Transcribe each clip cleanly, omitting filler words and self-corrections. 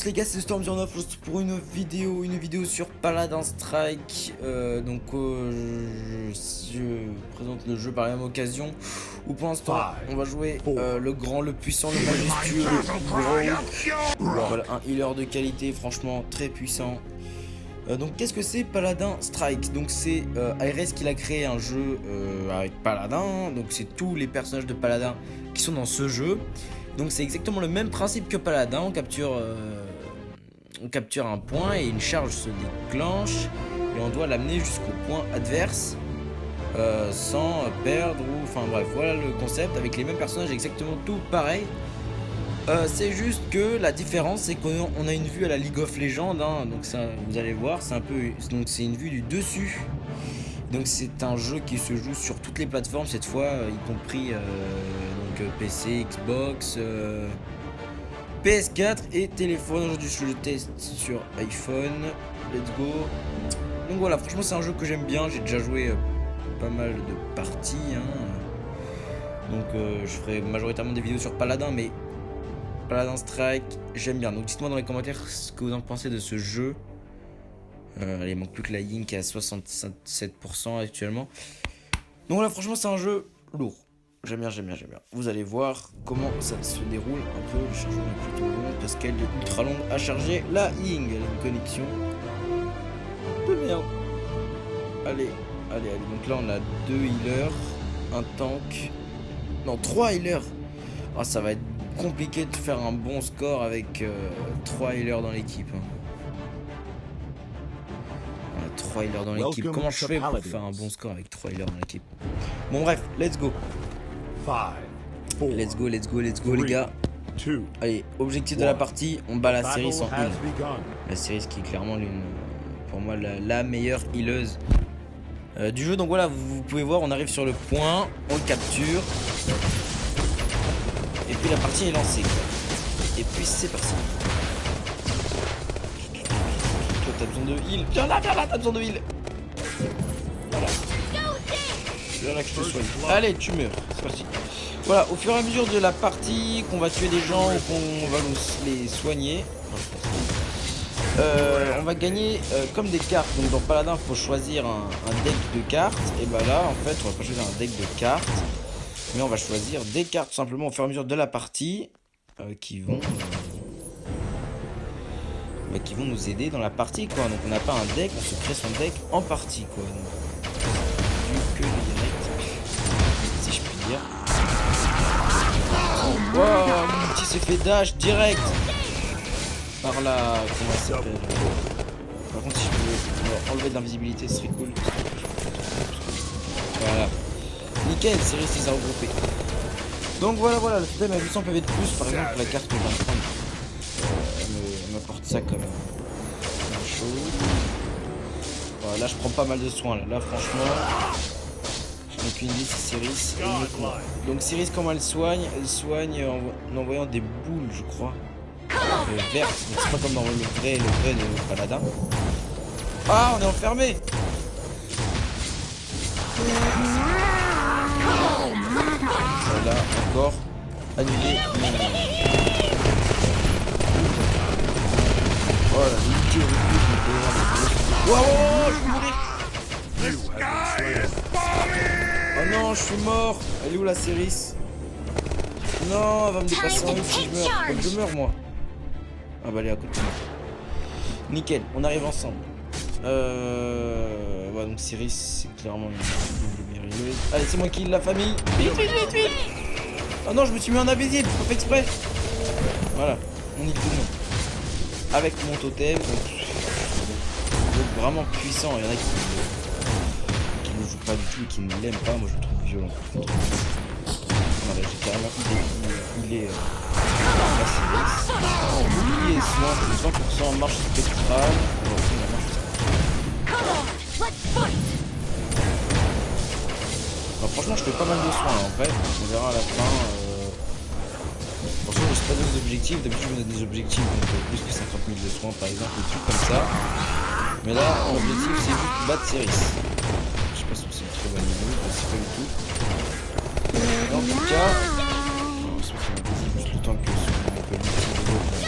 les gars, c'est Storm09 pour une vidéo sur Paladin Strike. Je présente le jeu par la même occasion où pour l'instant on va jouer le grand, le puissant, le majestueux Gros. Voilà, un healer de qualité, franchement très puissant. Donc qu'est-ce que c'est Paladin Strike? Donc c'est Ares qui l'a créé un jeu avec Paladin. Donc c'est tous les personnages de Paladin qui sont dans ce jeu. Donc c'est exactement le même principe que Paladin, on capture un point et une charge se déclenche et on doit l'amener jusqu'au point adverse sans perdre ou... Enfin bref, voilà le concept avec les mêmes personnages, exactement tout pareil. C'est juste que la différence c'est qu'on a une vue à la League of Legends, hein, donc ça vous allez voir, c'est un peu... Donc c'est une vue du dessus. Donc c'est un jeu qui se joue sur toutes les plateformes cette fois, y compris PC, Xbox, PS4 et téléphone. Aujourd'hui je le teste sur iPhone. Let's go. Donc voilà, franchement c'est un jeu que j'aime bien, j'ai déjà joué pas mal de parties, hein. Donc je ferai majoritairement des vidéos sur Paladin, mais Paladin Strike j'aime bien. Donc dites-moi dans les commentaires ce que vous en pensez de ce jeu. Il manque plus que la Yin qui est à 67% actuellement. Donc voilà, franchement c'est un jeu lourd. J'aime bien. Vous allez voir comment ça se déroule un peu. Le chargement est plutôt long parce qu'elle est ultra longue à charger. La Ying, elle a une connexion de merde. Allez. Donc là on a 2 healers, un tank. Non, 3 healers. Ah, ça va être compliqué de faire un bon score avec 3 healers dans l'équipe, hein. 3 healers dans l'équipe. Comment je fais pour faire un bon score avec 3 healers dans l'équipe? Bon bref, let's go. Let's go les gars. Allez, objectif de la partie, on bat la série en heal. La série qui est clairement pour moi la meilleure healeuse du jeu. Donc voilà, vous pouvez voir, on arrive sur le point, on le capture. Et puis la partie est lancée, quoi. Et puis c'est parti. T'as besoin de heal. Viens là, t'as besoin de heal. Voilà. Viens là que je te soigne. Allez, tu meurs. C'est parti. Voilà, au fur et à mesure de la partie, qu'on va tuer des gens ou qu'on va les soigner, on va gagner comme des cartes. Donc dans Paladin, il faut choisir un deck de cartes. Et bah là, en fait, on va pas choisir un deck de cartes, mais on va choisir des cartes tout simplement au fur et à mesure de la partie qui vont nous aider dans la partie, quoi. Donc on n'a pas un deck, on se crée son deck en partie, quoi. Donc, que direct, si je puis dire. Oh, wow, mon petit s'est fait dash direct par là. Comment ça s'appelle? Par contre, si je pouvais enlever de l'invisibilité, ce serait cool. Voilà. Nickel, c'est resté ça regroupé. Donc voilà, le totem à 800 PV de plus, par exemple, la carte que je viens de prendre. M'apporte ça comme chose. Voilà, là je prends pas mal de soins là franchement je n'ai qu'une idée si Cyrus est mieux que moi. Donc Cyrus, comment elle soigne en envoyant des boules, je crois, vertes. Donc c'est pas comme dans le vrai de Paladin. Ah, on est enfermé. Voilà, encore annulé. Oh la nickel, wow, je vais mourir. Oh non, je suis mort. Elle est où la Céris? Non, elle va me dépasser en une si je meurs. Comme je meurs moi. Ah bah elle est à côté de moi. Nickel, on arrive ensemble. Ouais, donc Céris c'est clairement une des meilleures healeuses. Allez, c'est moi qui heal la famille. Vite. Oh non, je me suis mis en invisible, j'ai pas fait exprès. Voilà, on heal tout le monde avec mon totem, donc vraiment puissant. Il y en a qui ne jouent pas du tout et qui ne l'aiment pas. Moi je le trouve violent. Voilà, j'ai carrément il est bouclier soin 100% marche spectrale. Alors, franchement je fais pas mal de soins là, en vrai. On verra à la fin. Franchement, je ne sais pas donner des objectifs. D'habitude, je me donne des objectifs, donc plus que 50 000 de soins par exemple, des trucs comme ça. Mais là, l'objectif c'est juste battre Céris. Je sais pas si c'est une très bonne idée, je sais pas du tout. Mais en tout cas, je pense que c'est juste le temps que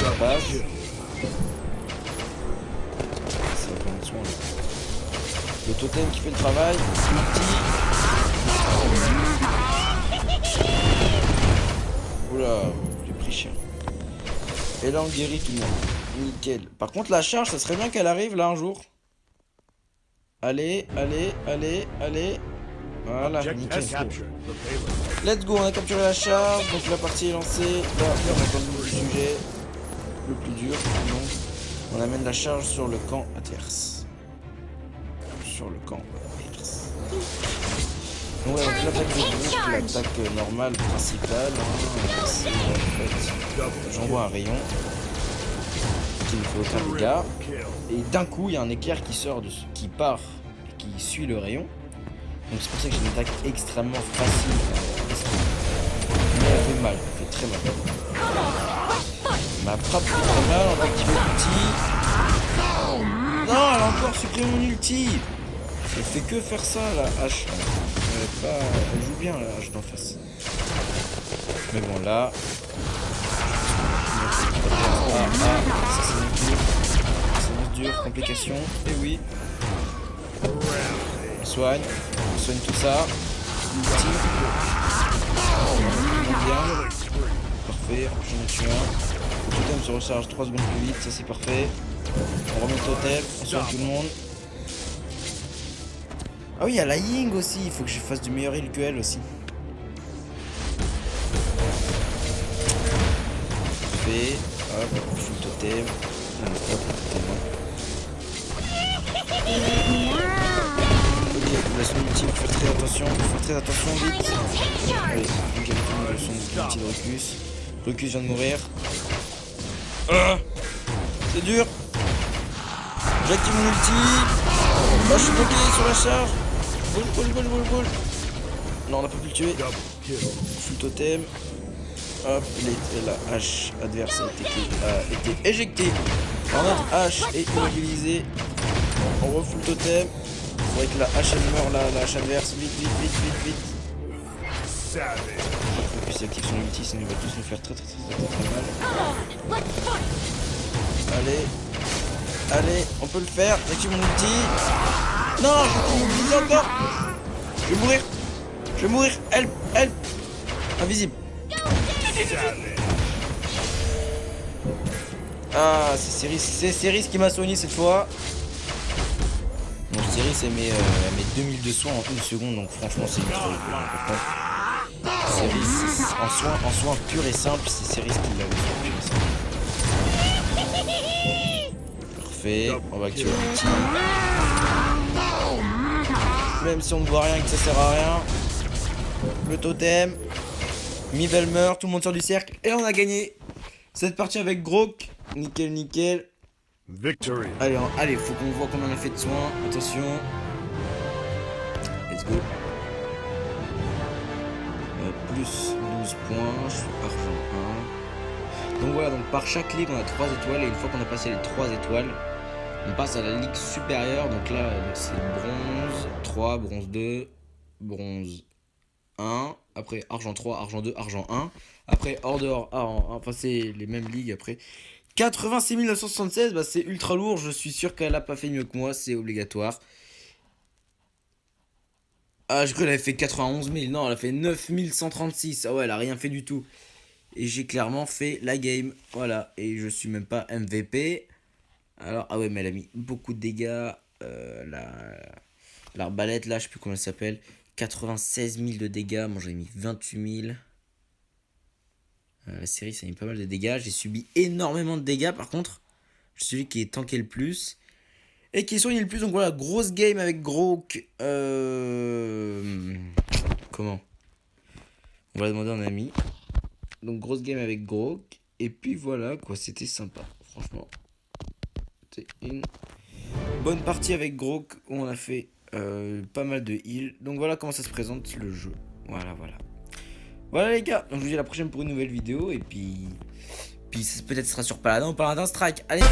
son passe. Ça va prendre soin, là. Le totem qui fait le travail. Multi. Oula, j'ai pris cher. Et là on guérit tout le monde. Nickel. Par contre la charge, ça serait bien qu'elle arrive là un jour. Allez, allez, allez, allez. Voilà, nickel. Let's go, on a capturé la charge. Donc la partie est lancée. Là, on a entendu le sujet le plus dur. Donc on amène la charge sur le camp adverse. Sur le camp adverse. Donc ouais, donc l'attaque de groupe, l'attaque normale principale, hein, c'est en fait, j'envoie un rayon qui ne fait aucun dégât, et d'un coup il y a un éclair qui sort, qui part et qui suit le rayon. Donc c'est pour ça que j'ai une attaque extrêmement facile à esquiver. Mais elle fait mal, elle fait très mal. Ma frappe fait très mal, on va activer l'ulti. Non, elle a encore supprimé mon ulti. Elle fait que faire ça la hache. Elle joue bien la hache d'en face. Mais bon là. Ça c'est dur. C'est dur, complication. Et oui. On soigne tout ça. Ulti. Bien. Parfait, j'en ai tué un. Le totem se recharge 3 secondes plus vite, ça c'est parfait. On remet le totem, on soigne tout le monde. Ah oui, il y a la Ying aussi, il faut que je fasse du meilleur heal que elle aussi. Parfait, hop, on fout le totem. Non, stop, le totem. Ok, la son ulti, faut faire très attention, vite. Allez, ok, le son ulti de Rucus. Rucus vient de mourir. C'est dur. J'active mon ulti. Oh, je suis bloqué sur la charge. Boule. Non, on n'a pas pu le tuer. Full totem. Hop, la hache adverse a été éjectée. Alors notre hache est immobilisée. On refout le totem. Il faudrait que la hache elle meure, la hache adverse. Vite. Puis s'active son ulti, sinon il va tous nous faire très mal. Allez, on peut le faire. J'active mon ulti. Non, je peux m'oublier encore. Je vais mourir. Help. Invisible. Ah, c'est Ceris qui m'a soigné cette fois. Bon, Ceris elle met 2000 de soins en 1 seconde, donc franchement c'est une folie. Ceris en soins pur et simple, c'est Ceris qui l'a fait pur et simple. Parfait, on va activer l'outil. Même si on ne voit rien et que ça sert à rien. Le totem. Mibel meurt, tout le monde sort du cercle. Et on a gagné cette partie avec Grook. Nickel. Victory. Allez, faut qu'on voit combien on a fait de soins. Attention. Let's go. Plus 12 points. Je suis argent 1. Donc voilà, donc par chaque ligue on a 3 étoiles. Et une fois qu'on a passé les 3 étoiles, on passe à la ligue supérieure. Donc là, c'est bronze 3, bronze 2, bronze 1. Après argent 3, argent 2, argent 1. Après hors dehors, enfin c'est les mêmes ligues après. 86 976, bah c'est ultra lourd. Je suis sûr qu'elle a pas fait mieux que moi, c'est obligatoire. Ah, je crois qu'elle avait fait 91 000. Non, elle a fait 9136. Ah ouais, elle a rien fait du tout. Et j'ai clairement fait la game. Voilà, et je suis même pas MVP. Alors, ah ouais, mais elle a mis beaucoup de dégâts. L'arbalète, là, je sais plus comment elle s'appelle. 96 000 de dégâts. Moi, j'ai mis 28 000. La série, ça a mis pas mal de dégâts. J'ai subi énormément de dégâts, par contre. Je suis celui qui est tanké le plus. Et qui est soigné le plus. Donc voilà, grosse game avec Grook. Comment? On va demander à un ami. Donc, grosse game avec Grook. Et puis voilà, quoi. C'était sympa, franchement. C'était une bonne partie avec Grook où on a fait pas mal de heal. Donc voilà comment ça se présente le jeu. Voilà. Voilà les gars, donc je vous dis à la prochaine pour une nouvelle vidéo. Et puis peut-être ce sera sur Paladin ou Paladin Strike. Allez.